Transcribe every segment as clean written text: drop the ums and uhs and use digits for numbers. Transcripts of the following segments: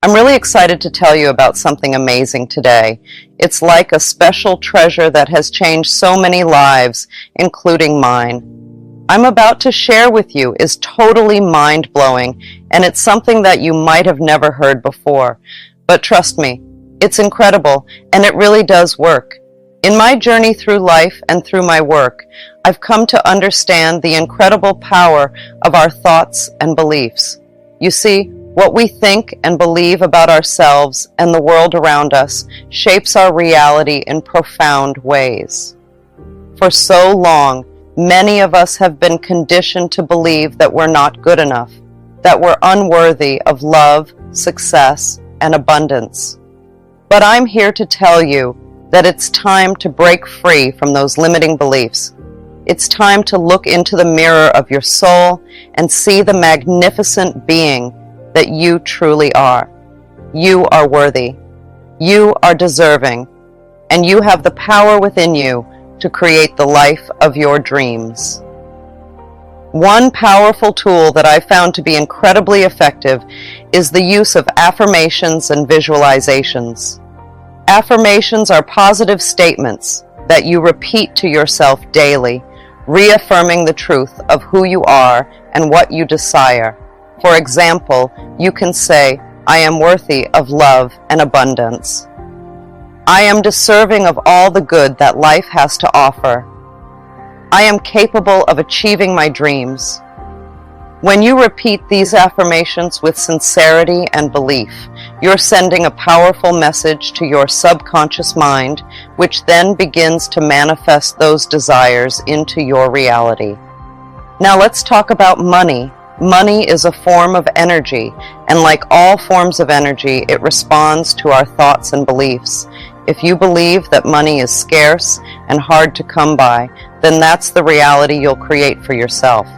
I'm really excited to tell you about something amazing today. It's like a special treasure that has changed so many lives, including mine. I'm about to share with you is totally mind-blowing, and it's something that you might have never heard before. But trust me, it's incredible, and it really does work. In my journey through life and through my work, I've come to understand the incredible power of our thoughts and beliefs. You see, what we think and believe about ourselves and the world around us shapes our reality in profound ways. For so long, many of us have been conditioned to believe that we're not good enough, that we're unworthy of love, success, and abundance. But I'm here to tell you that it's time to break free from those limiting beliefs. It's time to look into the mirror of your soul and see the magnificent being that you truly are. You are worthy. You are deserving. And you have the power within you to create the life of your dreams. One powerful tool that I found to be incredibly effective is the use of affirmations and visualizations. Affirmations are positive statements that you repeat to yourself daily, reaffirming the truth of who you are and what you desire. For example, you can say, I am worthy of love and abundance. I am deserving of all the good that life has to offer. I am capable of achieving my dreams. When you repeat these affirmations with sincerity and belief, you're sending a powerful message to your subconscious mind, which then begins to manifest those desires into your reality. Now let's talk about money. Money is a form of energy, and like all forms of energy, it responds to our thoughts and beliefs. If you believe that money is scarce and hard to come by, then that's the reality you'll create for yourself.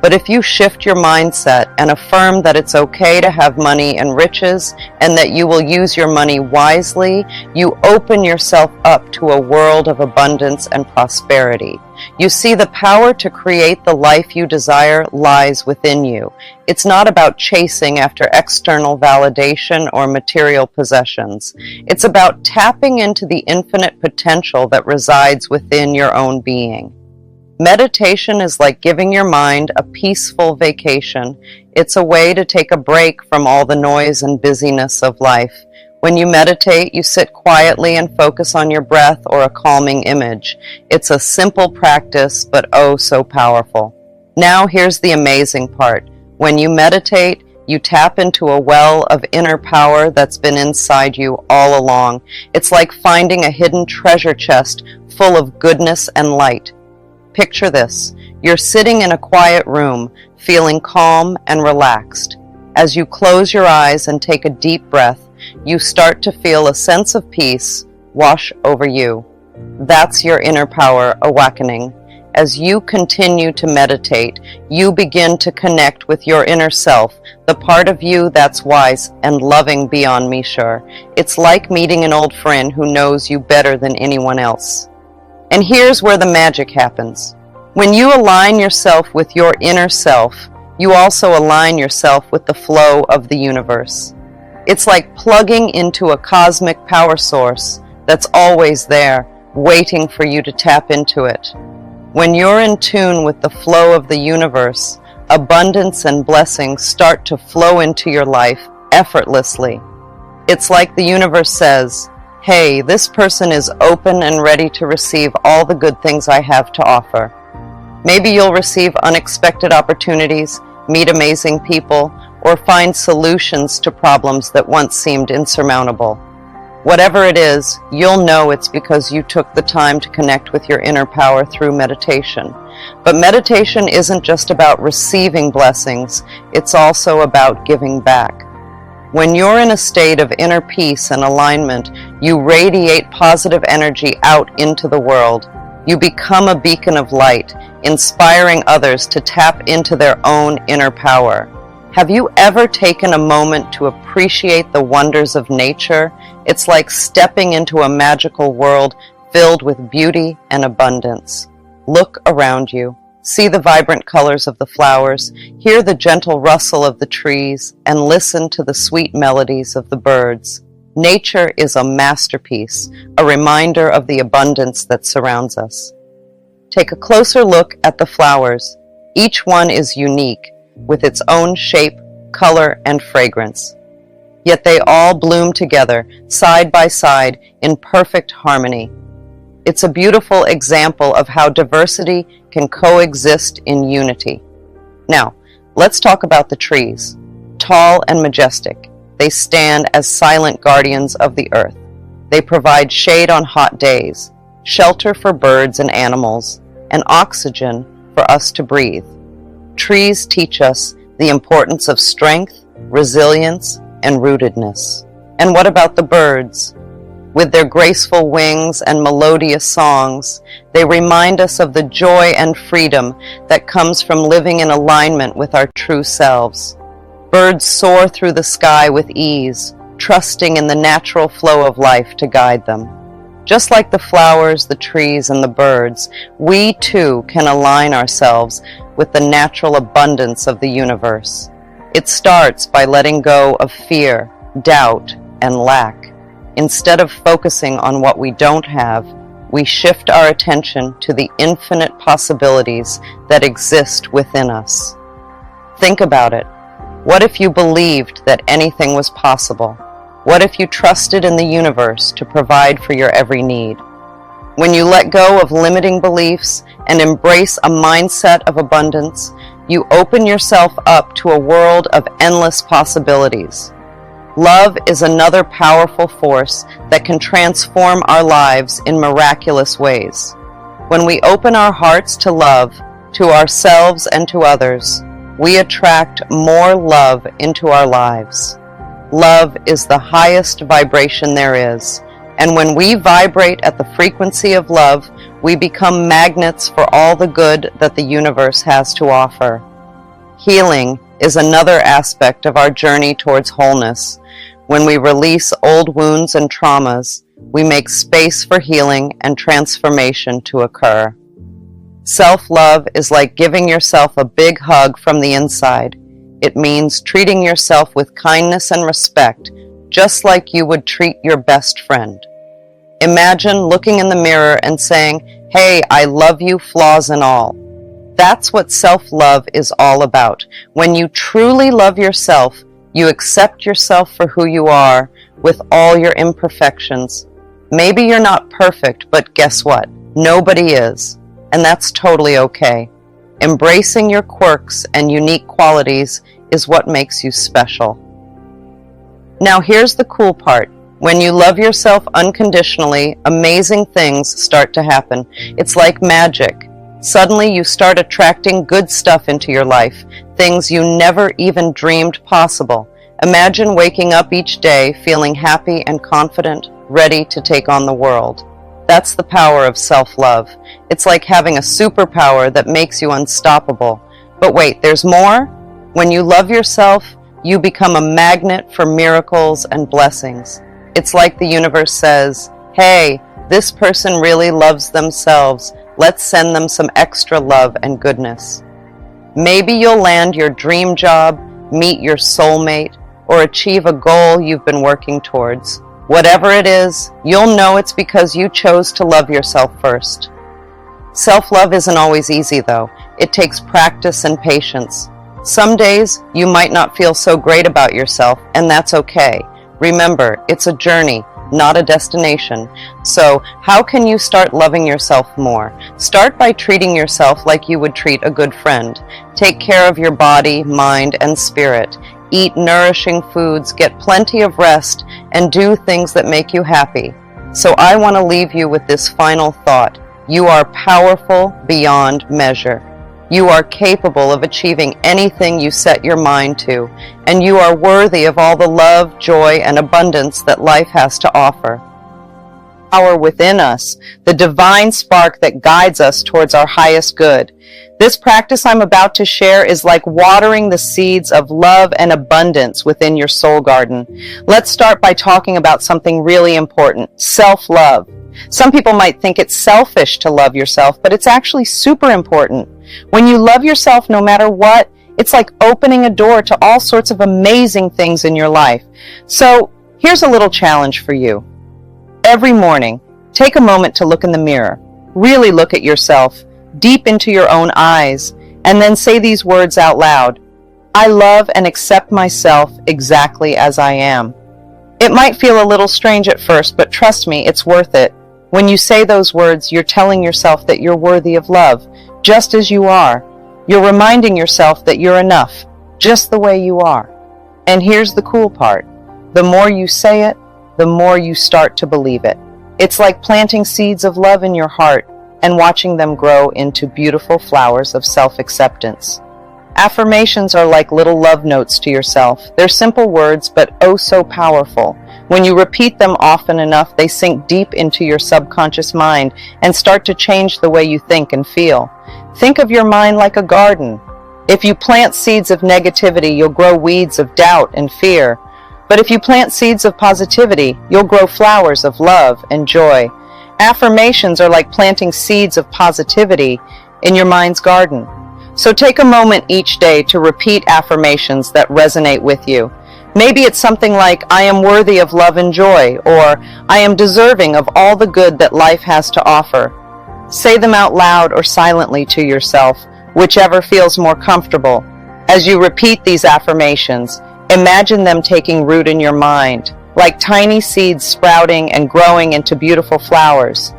But if you shift your mindset and affirm that it's okay to have money and riches and that you will use your money wisely, you open yourself up to a world of abundance and prosperity. You see, the power to create the life you desire lies within you. It's not about chasing after external validation or material possessions. It's about tapping into the infinite potential that resides within your own being. Meditation is like giving your mind a peaceful vacation. It's a way to take a break from all the noise and busyness of life. When you meditate, you sit quietly and focus on your breath or a calming image. It's a simple practice, but oh so powerful. Now here's the amazing part. When you meditate, you tap into a well of inner power that's been inside you all along. It's like finding a hidden treasure chest full of goodness and light. Picture this. You're sitting in a quiet room, feeling calm and relaxed. As you close your eyes and take a deep breath, you start to feel a sense of peace wash over you. That's your inner power awakening. As you continue to meditate, you begin to connect with your inner self, the part of you that's wise and loving beyond measure. It's like meeting an old friend who knows you better than anyone else. And here's where the magic happens. When you align yourself with your inner self, you also align yourself with the flow of the universe. It's like plugging into a cosmic power source that's always there, waiting for you to tap into it. When you're in tune with the flow of the universe, abundance and blessings start to flow into your life effortlessly. It's like the universe says, hey, this person is open and ready to receive all the good things I have to offer. Maybe you'll receive unexpected opportunities, meet amazing people, or find solutions to problems that once seemed insurmountable. Whatever it is, you'll know it's because you took the time to connect with your inner power through meditation. But meditation isn't just about receiving blessings, it's also about giving back. When you're in a state of inner peace and alignment, you radiate positive energy out into the world. You become a beacon of light, inspiring others to tap into their own inner power. Have you ever taken a moment to appreciate the wonders of nature? It's like stepping into a magical world filled with beauty and abundance. Look around you. See the vibrant colors of the flowers, hear the gentle rustle of the trees, and listen to the sweet melodies of the birds. Nature is a masterpiece, a reminder of the abundance that surrounds us. Take a closer look at the flowers. Each one is unique, with its own shape, color, and fragrance. Yet they all bloom together, side by side, in perfect harmony. It's a beautiful example of how diversity can coexist in unity. Now, let's talk about the trees. Tall and majestic, they stand as silent guardians of the earth. They provide shade on hot days, shelter for birds and animals, and oxygen for us to breathe. Trees teach us the importance of strength, resilience, and rootedness. And what about the birds? With their graceful wings and melodious songs, they remind us of the joy and freedom that comes from living in alignment with our true selves. Birds soar through the sky with ease, trusting in the natural flow of life to guide them. Just like the flowers, the trees, and the birds, we too can align ourselves with the natural abundance of the universe. It starts by letting go of fear, doubt, and lack. Instead of focusing on what we don't have, we shift our attention to the infinite possibilities that exist within us. Think about it. What if you believed that anything was possible? What if you trusted in the universe to provide for your every need? When you let go of limiting beliefs and embrace a mindset of abundance, you open yourself up to a world of endless possibilities. Love is another powerful force that can transform our lives in miraculous ways. When we open our hearts to love, to ourselves and to others, we attract more love into our lives. Love is the highest vibration there is, and when we vibrate at the frequency of love, we become magnets for all the good that the universe has to offer. Healing is another aspect of our journey towards wholeness. When we release old wounds and traumas, we make space for healing and transformation to occur. Self-love is like giving yourself a big hug from the inside. It means treating yourself with kindness and respect, just like you would treat your best friend. Imagine looking in the mirror and saying, "Hey, I love you, flaws and all." That's what self-love is all about. When you truly love yourself, you accept yourself for who you are, with all your imperfections. Maybe you're not perfect, but guess what? Nobody is. And that's totally okay. Embracing your quirks and unique qualities is what makes you special. Now here's the cool part. When you love yourself unconditionally, amazing things start to happen. It's like magic. Suddenly you start attracting good stuff into your life, things you never even dreamed possible. Imagine waking up each day feeling happy and confident, ready to take on the world. That's the power of self-love. It's like having a superpower that makes you unstoppable. But wait, there's more? When you love yourself, you become a magnet for miracles and blessings. It's like the universe says, "Hey, this person really loves themselves. Let's send them some extra love and goodness." Maybe you'll land your dream job, meet your soulmate, or achieve a goal you've been working towards. Whatever it is, you'll know it's because you chose to love yourself first. Self-love isn't always easy though. It takes practice and patience. Some days you might not feel so great about yourself, and that's okay. Remember, it's a journey, not a destination. So, how can you start loving yourself more? Start by treating yourself like you would treat a good friend. Take care of your body, mind, and spirit. Eat nourishing foods, get plenty of rest, and do things that make you happy. So I want to leave you with this final thought. You are powerful beyond measure. You are capable of achieving anything you set your mind to, and you are worthy of all the love, joy, and abundance that life has to offer. Power within us, the divine spark that guides us towards our highest good. This practice I'm about to share is like watering the seeds of love and abundance within your soul garden. Let's start by talking about something really important, self-love. Some people might think it's selfish to love yourself, but it's actually super important. When you love yourself no matter what, it's like opening a door to all sorts of amazing things in your life. So here's a little challenge for you. Every morning, take a moment to look in the mirror. Really look at yourself, deep into your own eyes, and then say these words out loud. I love and accept myself exactly as I am. It might feel a little strange at first, but trust me, it's worth it. When you say those words, you're telling yourself that you're worthy of love, just as you are. You're reminding yourself that you're enough, just the way you are. And here's the cool part. The more you say it, the more you start to believe it. It's like planting seeds of love in your heart and watching them grow into beautiful flowers of self-acceptance. Affirmations are like little love notes to yourself. They're simple words, but oh so powerful. When you repeat them often enough, they sink deep into your subconscious mind and start to change the way you think and feel. Think of your mind like a garden. If you plant seeds of negativity, you'll grow weeds of doubt and fear. But if you plant seeds of positivity, you'll grow flowers of love and joy. Affirmations are like planting seeds of positivity in your mind's garden. So take a moment each day to repeat affirmations that resonate with you. Maybe it's something like, I am worthy of love and joy, or I am deserving of all the good that life has to offer. Say them out loud or silently to yourself, whichever feels more comfortable. As you repeat these affirmations, imagine them taking root in your mind, like tiny seeds sprouting and growing into beautiful flowers.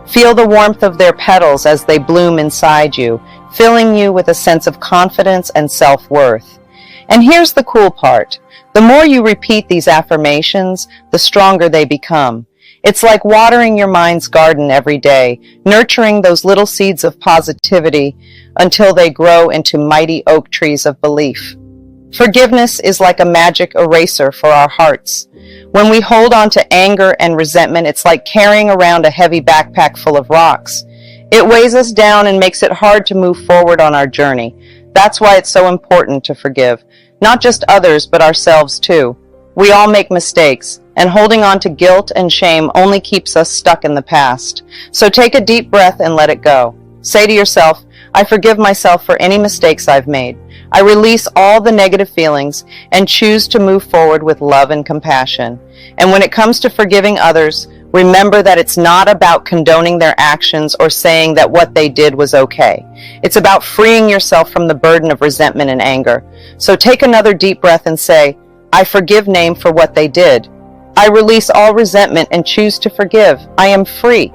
Feel the warmth of their petals as they bloom inside you, filling you with a sense of confidence and self-worth. And here's the cool part. The more you repeat these affirmations, the stronger they become. It's like watering your mind's garden every day, nurturing those little seeds of positivity until they grow into mighty oak trees of belief. Forgiveness is like a magic eraser for our hearts. When we hold on to anger and resentment, it's like carrying around a heavy backpack full of rocks. It weighs us down and makes it hard to move forward on our journey. That's why it's so important to forgive. Not just others, but ourselves too. We all make mistakes, and holding on to guilt and shame only keeps us stuck in the past. So take a deep breath and let it go. Say to yourself, I forgive myself for any mistakes I've made. I release all the negative feelings and choose to move forward with love and compassion. And when it comes to forgiving others, remember that it's not about condoning their actions or saying that what they did was okay. It's about freeing yourself from the burden of resentment and anger. So take another deep breath and say, I forgive Name for what they did. I release all resentment and choose to forgive. I am free.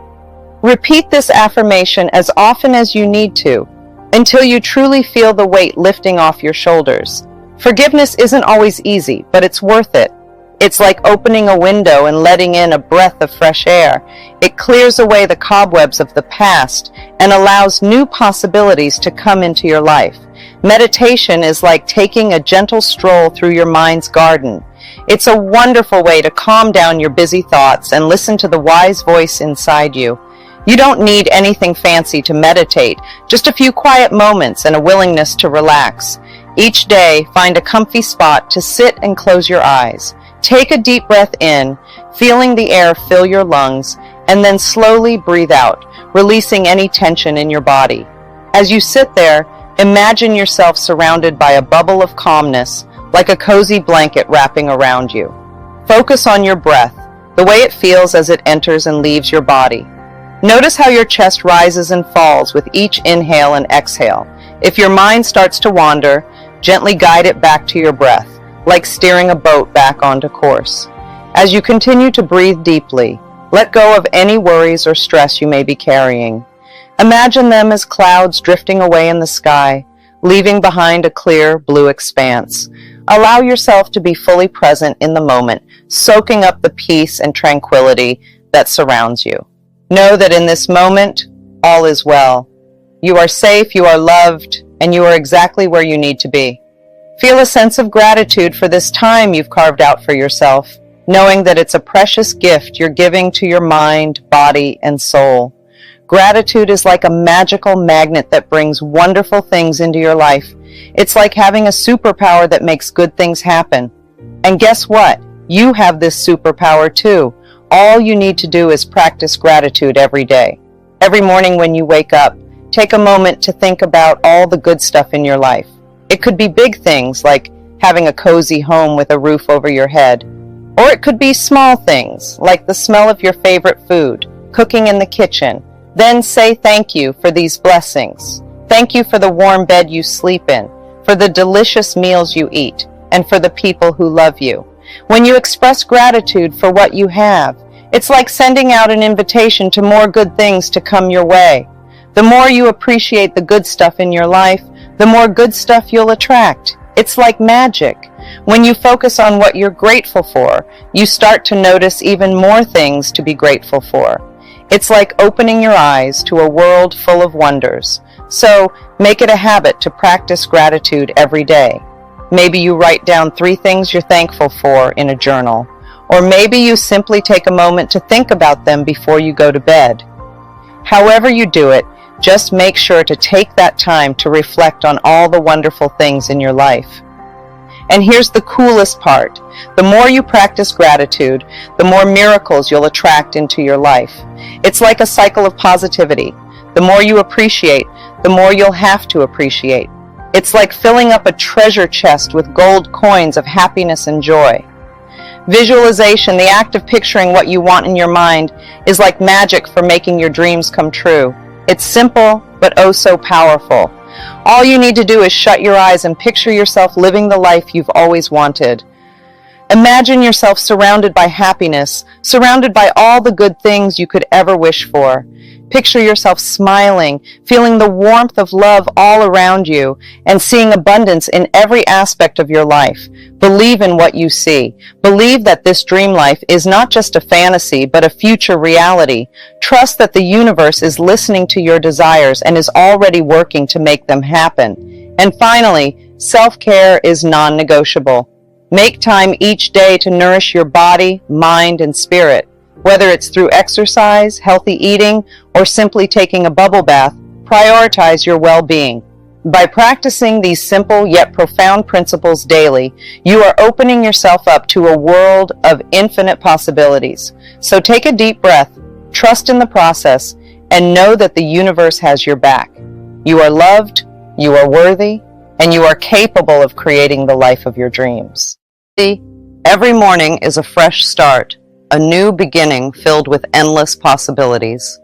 Repeat this affirmation as often as you need to, until you truly feel the weight lifting off your shoulders. Forgiveness isn't always easy, but it's worth it. It's like opening a window and letting in a breath of fresh air. It clears away the cobwebs of the past and allows new possibilities to come into your life. Meditation is like taking a gentle stroll through your mind's garden. It's a wonderful way to calm down your busy thoughts and listen to the wise voice inside you. You don't need anything fancy to meditate, just a few quiet moments and a willingness to relax. Each day, find a comfy spot to sit and close your eyes. Take a deep breath in, feeling the air fill your lungs, and then slowly breathe out, releasing any tension in your body. As you sit there, imagine yourself surrounded by a bubble of calmness, like a cozy blanket wrapping around you. Focus on your breath, the way it feels as it enters and leaves your body. Notice how your chest rises and falls with each inhale and exhale. If your mind starts to wander, gently guide it back to your breath, like steering a boat back onto course. As you continue to breathe deeply, let go of any worries or stress you may be carrying. Imagine them as clouds drifting away in the sky, leaving behind a clear blue expanse. Allow yourself to be fully present in the moment, soaking up the peace and tranquility that surrounds you. Know that in this moment, all is well. You are safe, you are loved, and you are exactly where you need to be. Feel a sense of gratitude for this time you've carved out for yourself, knowing that it's a precious gift you're giving to your mind, body, and soul. Gratitude is like a magical magnet that brings wonderful things into your life. It's like having a superpower that makes good things happen. And guess what? You have this superpower too. All you need to do is practice gratitude every day. Every morning when you wake up, Take a moment to think about all the good stuff in your life. It could be big things like having a cozy home with a roof over your head, or it could be small things like the smell of your favorite food, cooking in the kitchen. Then say thank you for these blessings. Thank you for the warm bed you sleep in, for the delicious meals you eat, and for the people who love you. When you express gratitude for what you have, it's like sending out an invitation to more good things to come your way. The more you appreciate the good stuff in your life, the more good stuff you'll attract. It's like magic. When you focus on what you're grateful for, you start to notice even more things to be grateful for. It's like opening your eyes to a world full of wonders. So make it a habit to practice gratitude every day. Maybe you write down 3 things you're thankful for in a journal, or maybe you simply take a moment to think about them before you go to bed. However you do it, just make sure to take that time to reflect on all the wonderful things in your life. And here's the coolest part. The more you practice gratitude, the more miracles you'll attract into your life. It's like a cycle of positivity. The more you appreciate, the more you'll have to appreciate. It's like filling up a treasure chest with gold coins of happiness and joy. Visualization, the act of picturing what you want in your mind, is like magic for making your dreams come true. It's simple, but oh so powerful. All you need to do is shut your eyes and picture yourself living the life you've always wanted. Imagine yourself surrounded by happiness, surrounded by all the good things you could ever wish for. Picture yourself smiling, feeling the warmth of love all around you, and seeing abundance in every aspect of your life. Believe in what you see. Believe that this dream life is not just a fantasy, but a future reality. Trust that the universe is listening to your desires and is already working to make them happen. And finally, self-care is non-negotiable. Make time each day to nourish your body, mind, and spirit. Whether it's through exercise, healthy eating, or simply taking a bubble bath, prioritize your well-being. By practicing these simple yet profound principles daily, you are opening yourself up to a world of infinite possibilities. So take a deep breath, trust in the process, and know that the universe has your back. You are loved, you are worthy, and you are capable of creating the life of your dreams. See, every morning is a fresh start, a new beginning filled with endless possibilities.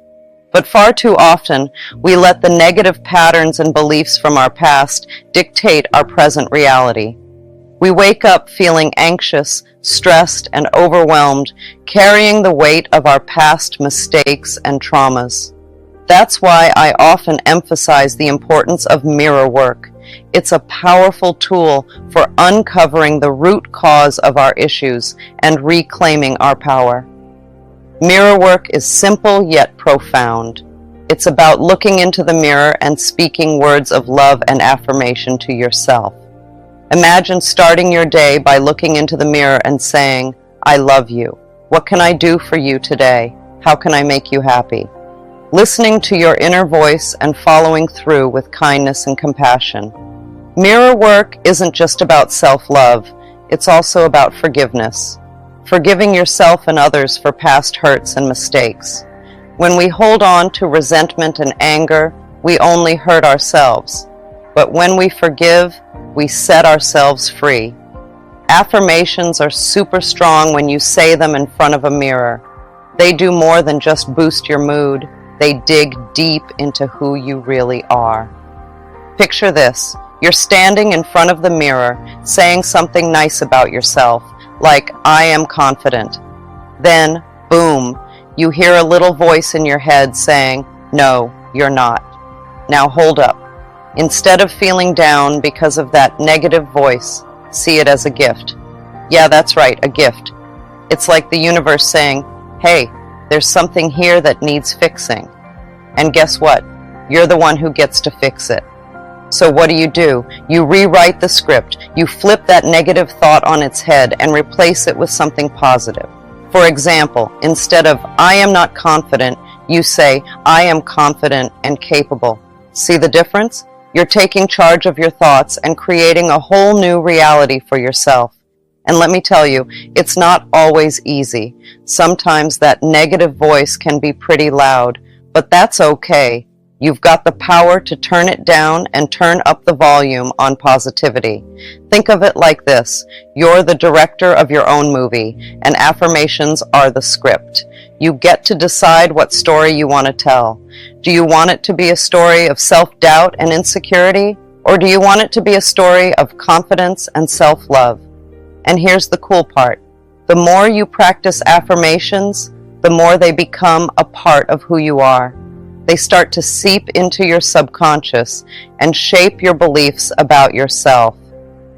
But far too often, we let the negative patterns and beliefs from our past dictate our present reality. We wake up feeling anxious, stressed, and overwhelmed, carrying the weight of our past mistakes and traumas. That's why I often emphasize the importance of mirror work. It's a powerful tool for uncovering the root cause of our issues and reclaiming our power. Mirror work is simple yet profound. It's about looking into the mirror and speaking words of love and affirmation to yourself. Imagine starting your day by looking into the mirror and saying, "I love you. What can I do for you today? How can I make you happy?" Listening to your inner voice and following through with kindness and compassion. Mirror work isn't just about self-love, it's also about forgiveness. Forgiving yourself and others for past hurts and mistakes. When we hold on to resentment and anger, we only hurt ourselves. But when we forgive, we set ourselves free. Affirmations are super strong when you say them in front of a mirror. They do more than just boost your mood. They dig deep into who you really are. Picture this. You're standing in front of the mirror, saying something nice about yourself, like, "I am confident." Then, boom, you hear a little voice in your head saying, "No, you're not." Now hold up. Instead of feeling down because of that negative voice, see it as a gift. Yeah, that's right, a gift. It's like the universe saying, "Hey, there's something here that needs fixing." And guess what? You're the one who gets to fix it. So what do? You rewrite the script. You flip that negative thought on its head and replace it with something positive. For example, instead of "I am not confident," you say, "I am confident and capable." See the difference? You're taking charge of your thoughts and creating a whole new reality for yourself. And let me tell you, it's not always easy. Sometimes that negative voice can be pretty loud, but that's okay. You've got the power to turn it down and turn up the volume on positivity. Think of it like this. You're the director of your own movie, and affirmations are the script. You get to decide what story you want to tell. Do you want it to be a story of self-doubt and insecurity, or do you want it to be a story of confidence and self-love? And here's the cool part. The more you practice affirmations, the more they become a part of who you are. They start to seep into your subconscious and shape your beliefs about yourself.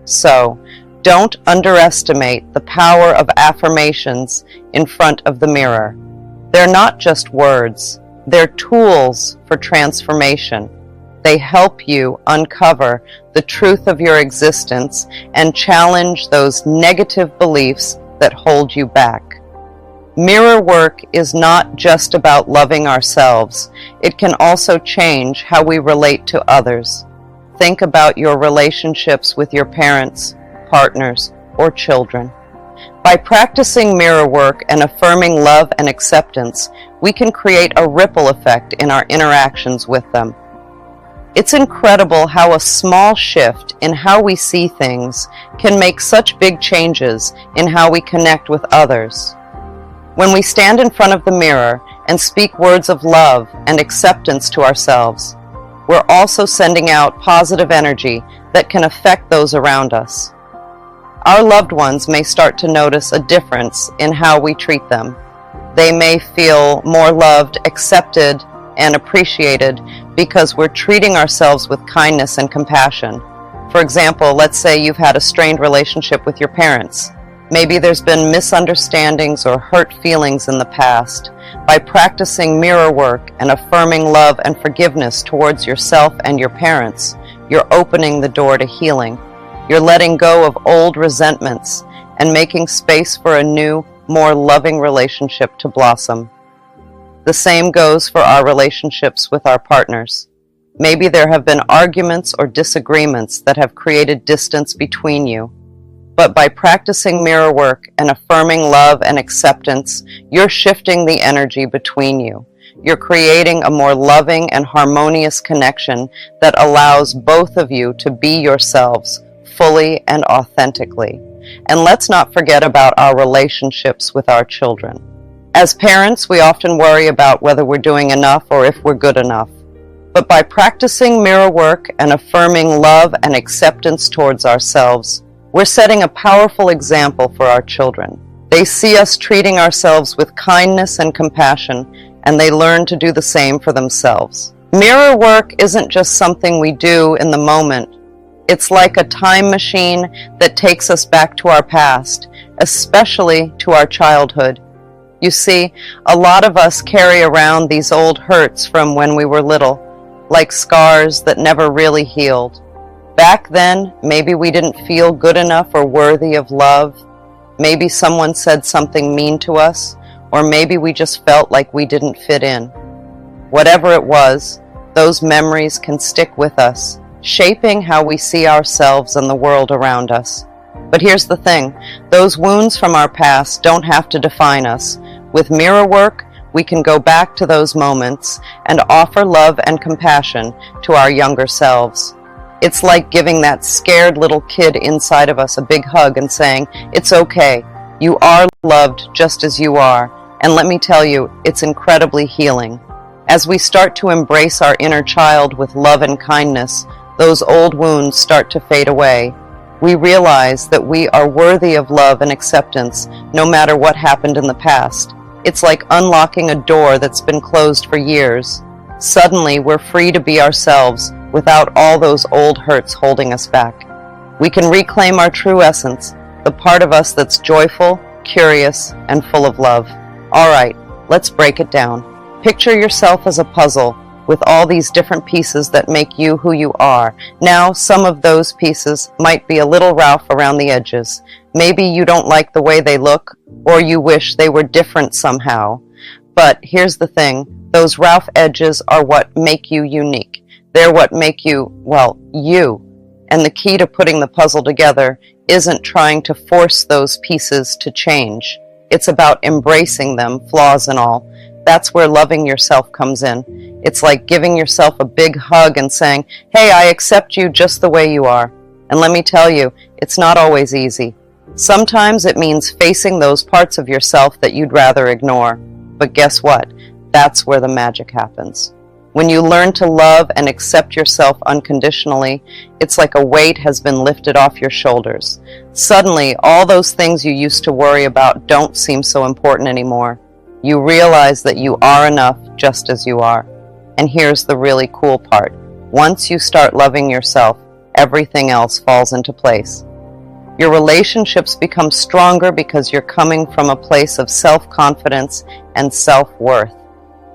So, don't underestimate the power of affirmations in front of the mirror. They're not just words, they're tools for transformation. They help you uncover the truth of your existence and challenge those negative beliefs that hold you back. Mirror work is not just about loving ourselves. It can also change how we relate to others. Think about your relationships with your parents, partners, or children. By practicing mirror work and affirming love and acceptance, we can create a ripple effect in our interactions with them. It's incredible how a small shift in how we see things can make such big changes in how we connect with others. When we stand in front of the mirror and speak words of love and acceptance to ourselves, we're also sending out positive energy that can affect those around us. Our loved ones may start to notice a difference in how we treat them. They may feel more loved, accepted, and appreciated because we're treating ourselves with kindness and compassion. For example, let's say you've had a strained relationship with your parents. Maybe there's been misunderstandings or hurt feelings in the past. By practicing mirror work and affirming love and forgiveness towards yourself and your parents, you're opening the door to healing. You're letting go of old resentments and making space for a new, more loving relationship to blossom. The same goes for our relationships with our partners. Maybe there have been arguments or disagreements that have created distance between you. But by practicing mirror work and affirming love and acceptance, you're shifting the energy between you. You're creating a more loving and harmonious connection that allows both of you to be yourselves fully and authentically. And let's not forget about our relationships with our children. As parents, we often worry about whether we're doing enough or if we're good enough. But by practicing mirror work and affirming love and acceptance towards ourselves, we're setting a powerful example for our children. They see us treating ourselves with kindness and compassion, and they learn to do the same for themselves. Mirror work isn't just something we do in the moment. It's like a time machine that takes us back to our past, especially to our childhood. You see, a lot of us carry around these old hurts from when we were little, like scars that never really healed. Back then, maybe we didn't feel good enough or worthy of love. Maybe someone said something mean to us, or maybe we just felt like we didn't fit in. Whatever it was, those memories can stick with us, shaping how we see ourselves and the world around us. But here's the thing, those wounds from our past don't have to define us. With mirror work, we can go back to those moments and offer love and compassion to our younger selves. It's like giving that scared little kid inside of us a big hug and saying, "It's okay. You are loved just as you are." And let me tell you, it's incredibly healing. As we start to embrace our inner child with love and kindness, those old wounds start to fade away. We realize that we are worthy of love and acceptance no matter what happened in the past. It's like unlocking a door that's been closed for years. Suddenly, we're free to be ourselves without all those old hurts holding us back. We can reclaim our true essence, the part of us that's joyful, curious, and full of love. All right, let's break it down. Picture yourself as a puzzle with all these different pieces that make you who you are. Now, some of those pieces might be a little rough around the edges. Maybe you don't like the way they look, or you wish they were different somehow. But here's the thing, those rough edges are what make you unique. They're what make you, well, you. And the key to putting the puzzle together isn't trying to force those pieces to change. It's about embracing them, flaws and all. That's where loving yourself comes in. It's like giving yourself a big hug and saying, "Hey, I accept you just the way you are." And let me tell you, it's not always easy. Sometimes it means facing those parts of yourself that you'd rather ignore. But guess what? That's where the magic happens. When you learn to love and accept yourself unconditionally, it's like a weight has been lifted off your shoulders. Suddenly, all those things you used to worry about don't seem so important anymore. You realize that you are enough just as you are. And here's the really cool part. Once you start loving yourself, everything else falls into place. Your relationships become stronger because you're coming from a place of self-confidence and self-worth.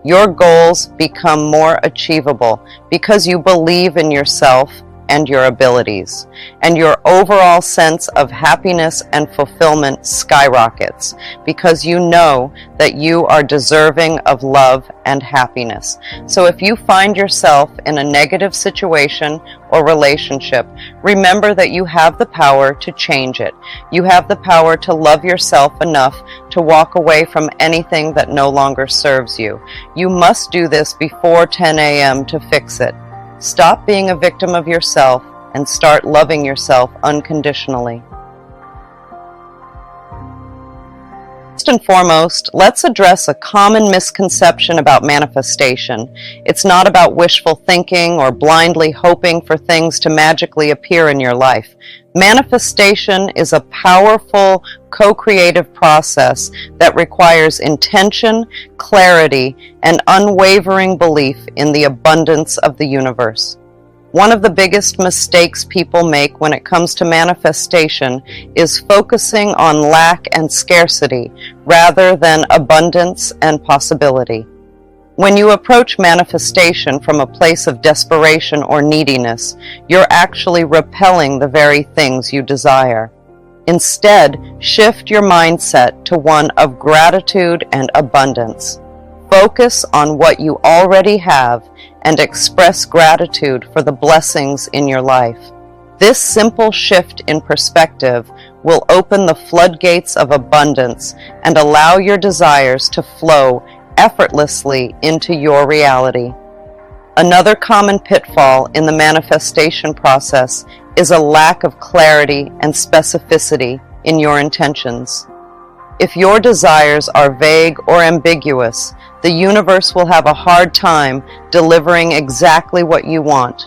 Your goals become more achievable because you believe in yourself and your abilities, and your overall sense of happiness and fulfillment skyrockets because you know that you are deserving of love and happiness. So if you find yourself in a negative situation or relationship, remember that you have the power to change it. You have the power to love yourself enough to walk away from anything that no longer serves you. You must do this before 10 a.m. to fix it. Stop being a victim of yourself and start loving yourself unconditionally. First and foremost, let's address a common misconception about manifestation. It's not about wishful thinking or blindly hoping for things to magically appear in your life. Manifestation is a powerful, co-creative process that requires intention, clarity, and unwavering belief in the abundance of the universe. One of the biggest mistakes people make when it comes to manifestation is focusing on lack and scarcity rather than abundance and possibility. When you approach manifestation from a place of desperation or neediness, you're actually repelling the very things you desire. Instead, shift your mindset to one of gratitude and abundance. Focus on what you already have and express gratitude for the blessings in your life. This simple shift in perspective will open the floodgates of abundance and allow your desires to flow effortlessly into your reality. Another common pitfall in the manifestation process is a lack of clarity and specificity in your intentions. If your desires are vague or ambiguous, the universe will have a hard time delivering exactly what you want.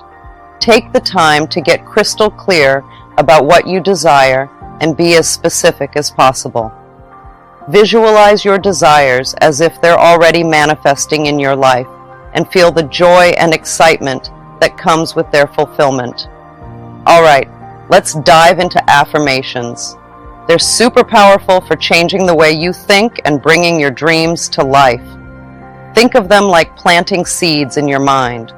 Take the time to get crystal clear about what you desire and be as specific as possible. Visualize your desires as if they're already manifesting in your life and feel the joy and excitement that comes with their fulfillment. All right, let's dive into affirmations. They're super powerful for changing the way you think and bringing your dreams to life. Think of them like planting seeds in your mind.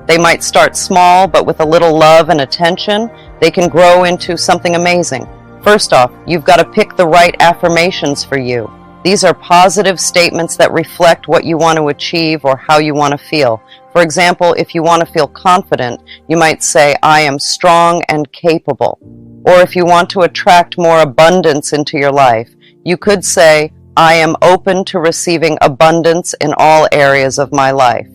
They might start small, but with a little love and attention, they can grow into something amazing. First off, you've got to pick the right affirmations for you. These are positive statements that reflect what you want to achieve or how you want to feel. For example, if you want to feel confident, you might say, "I am strong and capable." Or if you want to attract more abundance into your life, you could say, "I am open to receiving abundance in all areas of my life."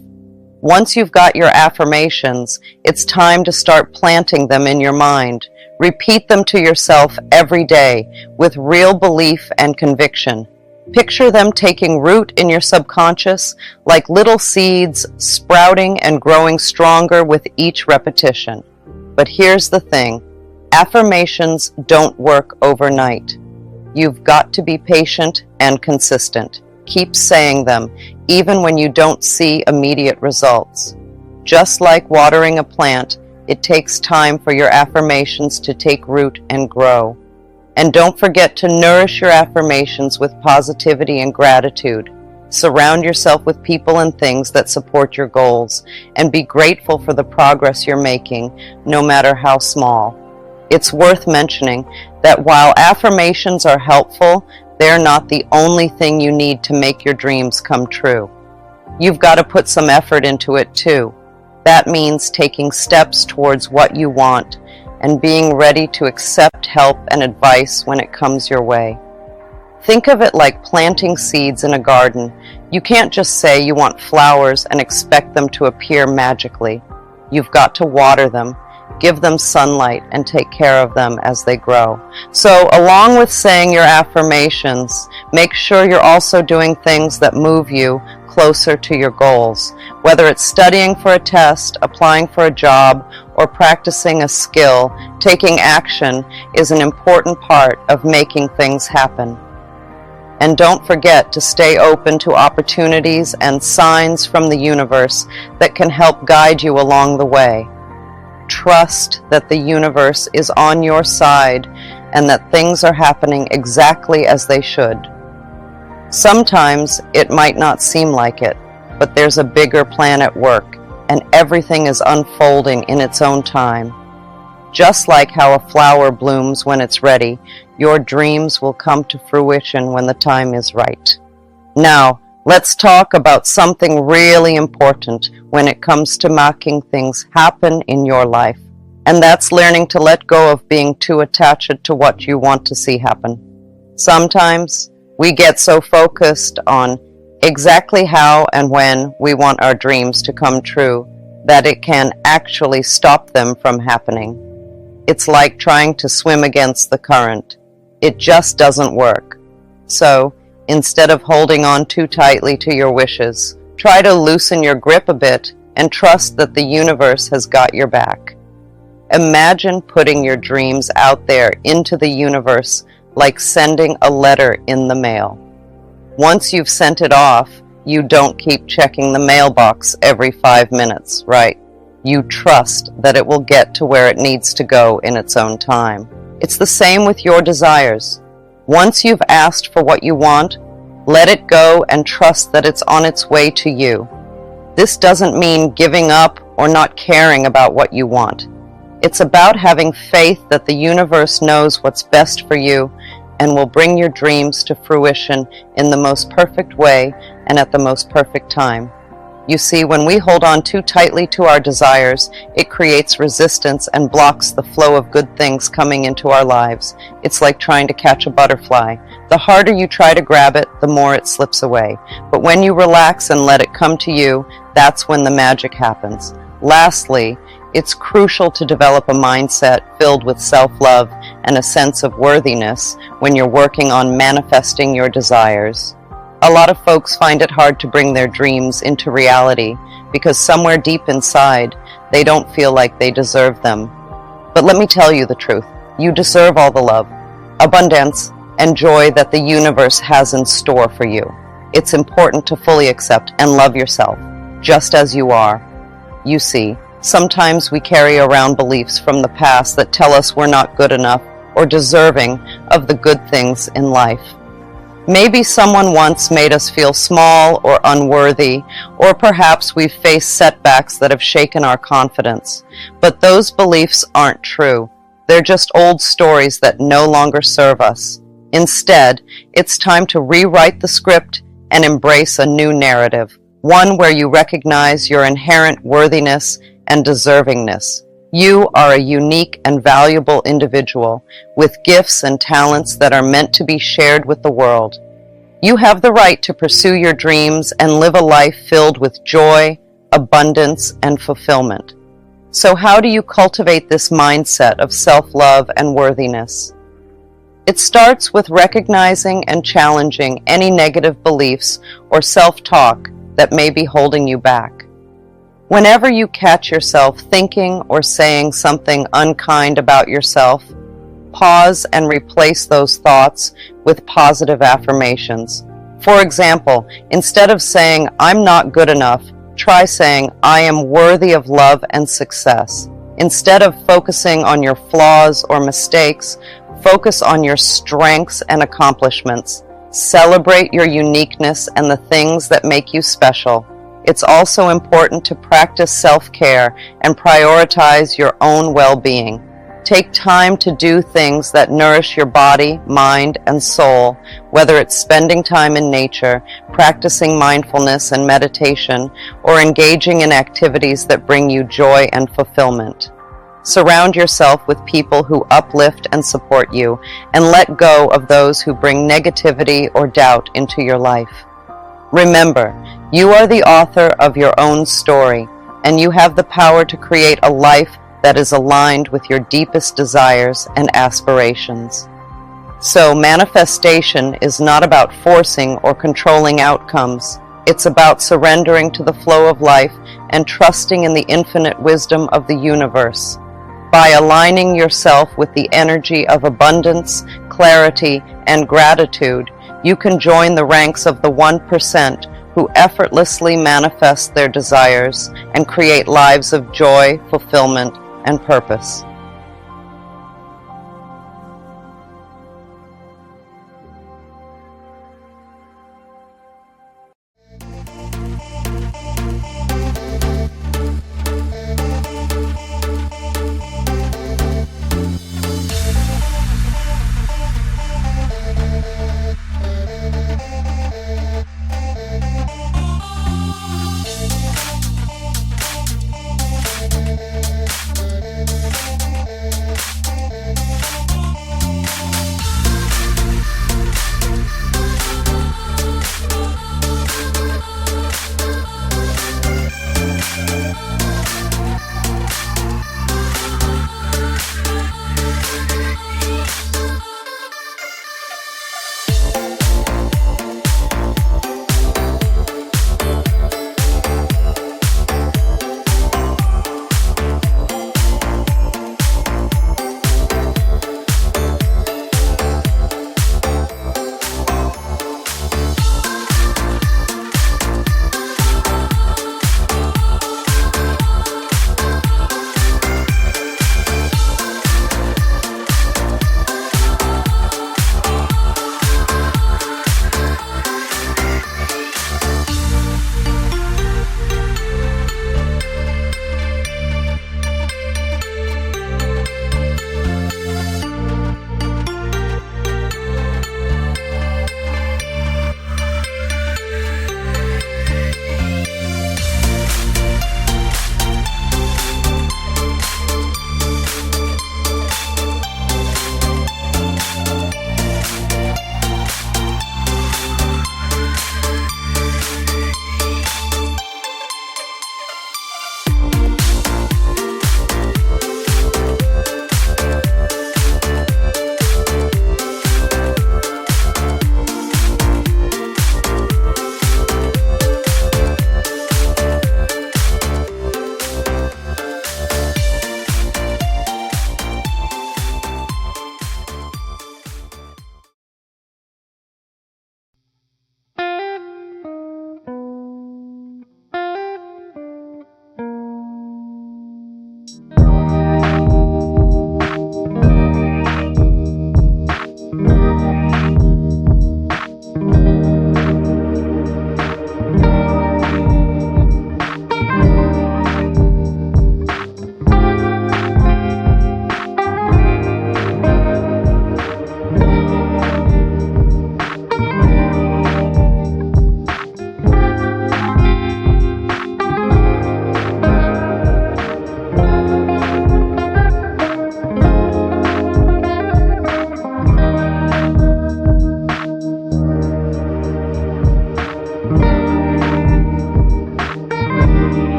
Once you've got your affirmations, it's time to start planting them in your mind. Repeat them to yourself every day with real belief and conviction. Picture them taking root in your subconscious like little seeds sprouting and growing stronger with each repetition. But here's the thing, affirmations don't work overnight. You've got to be patient and consistent. Keep saying them, even when you don't see immediate results. Just like watering a plant, it takes time for your affirmations to take root and grow. And don't forget to nourish your affirmations with positivity and gratitude. Surround yourself with people and things that support your goals, and be grateful for the progress you're making, no matter how small. It's worth mentioning that while affirmations are helpful, they're not the only thing you need to make your dreams come true. You've got to put some effort into it too. That means taking steps towards what you want and being ready to accept help and advice when it comes your way. Think of it like planting seeds in a garden. You can't just say you want flowers and expect them to appear magically. You've got to water them, give them sunlight, and take care of them as they grow. So, along with saying your affirmations, make sure you're also doing things that move you closer to your goals. Whether it's studying for a test, applying for a job, or practicing a skill, taking action is an important part of making things happen. And don't forget to stay open to opportunities and signs from the universe that can help guide you along the way. Trust that the universe is on your side and that things are happening exactly as they should. Sometimes it might not seem like it, but there's a bigger plan at work, and everything is unfolding in its own time. Just like how a flower blooms when it's ready, your dreams will come to fruition when the time is right. Now, let's talk about something really important when it comes to making things happen in your life. And that's learning to let go of being too attached to what you want to see happen. Sometimes we get so focused on exactly how and when we want our dreams to come true that it can actually stop them from happening. It's like trying to swim against the current. It just doesn't work. So, instead of holding on too tightly to your wishes, try to loosen your grip a bit and trust that the universe has got your back. Imagine putting your dreams out there into the universe like sending a letter in the mail. Once you've sent it off, you don't keep checking the mailbox every 5 minutes, right? You trust that it will get to where it needs to go in its own time. It's the same with your desires. Once you've asked for what you want, let it go and trust that it's on its way to you. This doesn't mean giving up or not caring about what you want. It's about having faith that the universe knows what's best for you and will bring your dreams to fruition in the most perfect way and at the most perfect time. You see, when we hold on too tightly to our desires, it creates resistance and blocks the flow of good things coming into our lives. It's like trying to catch a butterfly. The harder you try to grab it, the more it slips away. But when you relax and let it come to you, that's when the magic happens. Lastly, it's crucial to develop a mindset filled with self-love and a sense of worthiness when you're working on manifesting your desires. A lot of folks find it hard to bring their dreams into reality because somewhere deep inside, they don't feel like they deserve them. But let me tell you the truth. You deserve all the love, abundance, and joy that the universe has in store for you. It's important to fully accept and love yourself, just as you are. You see, sometimes we carry around beliefs from the past that tell us we're not good enough or deserving of the good things in life. Maybe someone once made us feel small or unworthy, or perhaps we've faced setbacks that have shaken our confidence. But those beliefs aren't true. They're just old stories that no longer serve us. Instead, it's time to rewrite the script and embrace a new narrative, one where you recognize your inherent worthiness and deservingness. You are a unique and valuable individual with gifts and talents that are meant to be shared with the world. You have the right to pursue your dreams and live a life filled with joy, abundance, and fulfillment. So how do you cultivate this mindset of self-love and worthiness? It starts with recognizing and challenging any negative beliefs or self-talk that may be holding you back. Whenever you catch yourself thinking or saying something unkind about yourself, pause and replace those thoughts with positive affirmations. For example, instead of saying, "I'm not good enough," try saying, "I am worthy of love and success." Instead of focusing on your flaws or mistakes, focus on your strengths and accomplishments. Celebrate your uniqueness and the things that make you special. It's also important to practice self-care and prioritize your own well-being. Take time to do things that nourish your body, mind, and soul, whether it's spending time in nature, practicing mindfulness and meditation, or engaging in activities that bring you joy and fulfillment. Surround yourself with people who uplift and support you, and let go of those who bring negativity or doubt into your life. Remember, you are the author of your own story, and you have the power to create a life that is aligned with your deepest desires and aspirations. So, manifestation is not about forcing or controlling outcomes. It's about surrendering to the flow of life and trusting in the infinite wisdom of the universe. By aligning yourself with the energy of abundance, clarity, and gratitude, you can join the ranks of the 1% who effortlessly manifest their desires and create lives of joy, fulfillment, and purpose.